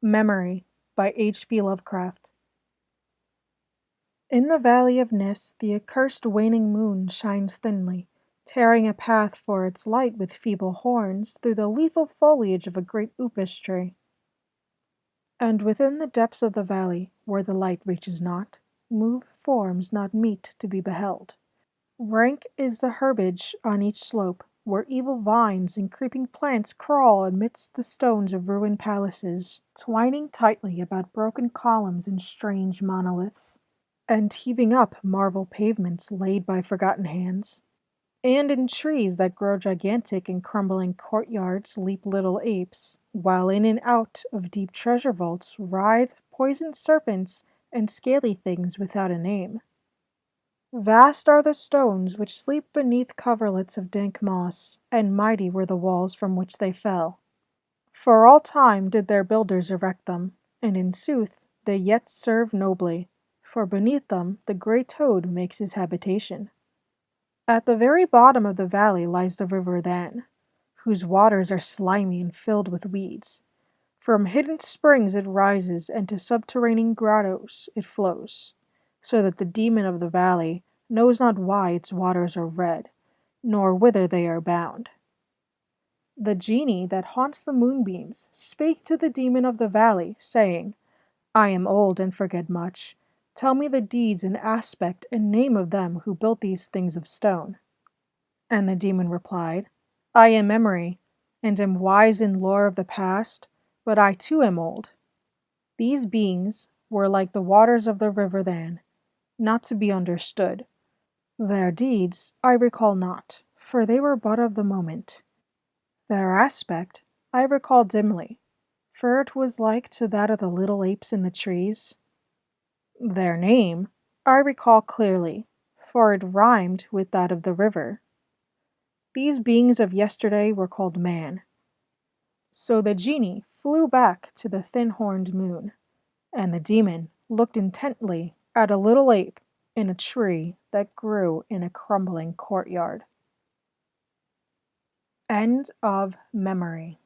Memory by H.P. Lovecraft. In the valley of Nis, the accursed waning moon shines thinly, tearing a path for its light with feeble horns through the lethal foliage of a great upas tree. And within the depths of the valley, where the light reaches not, move forms not meet to be beheld. Rank is the herbage on each slope, where evil vines and creeping plants crawl amidst the stones of ruined palaces, twining tightly about broken columns and strange monoliths, and heaving up marble pavements laid by forgotten hands. And in trees that grow gigantic in crumbling courtyards leap little apes, while in and out of deep treasure vaults writhe poisoned serpents and scaly things without a name. Vast are the stones which sleep beneath coverlets of dank moss, and mighty were the walls from which they fell. For all time did their builders erect them, and in sooth they yet serve nobly, for beneath them the grey toad makes his habitation. At the very bottom of the valley lies the river Than, whose waters are slimy and filled with weeds. From hidden springs it rises, and to subterranean grottos it flows, so that the demon of the valley knows not why its waters are red, nor whither they are bound. The genie that haunts the moonbeams spake to the demon of the valley, saying, I am old and forget much. Tell me the deeds and aspect and name of them who built these things of stone. And the demon replied, I am Memory, and am wise in lore of the past, but I too am old. These beings were like the waters of the river Than, not to be understood. Their deeds I recall not, for they were but of the moment. Their aspect I recall dimly, for it was like to that of the little apes in the trees. Their name I recall clearly, for it rhymed with that of the river. These beings of yesterday were called man. So the genie flew back to the thin-horned moon, and the demon looked intently at a little ape in a tree that grew in a crumbling courtyard. End of Memory.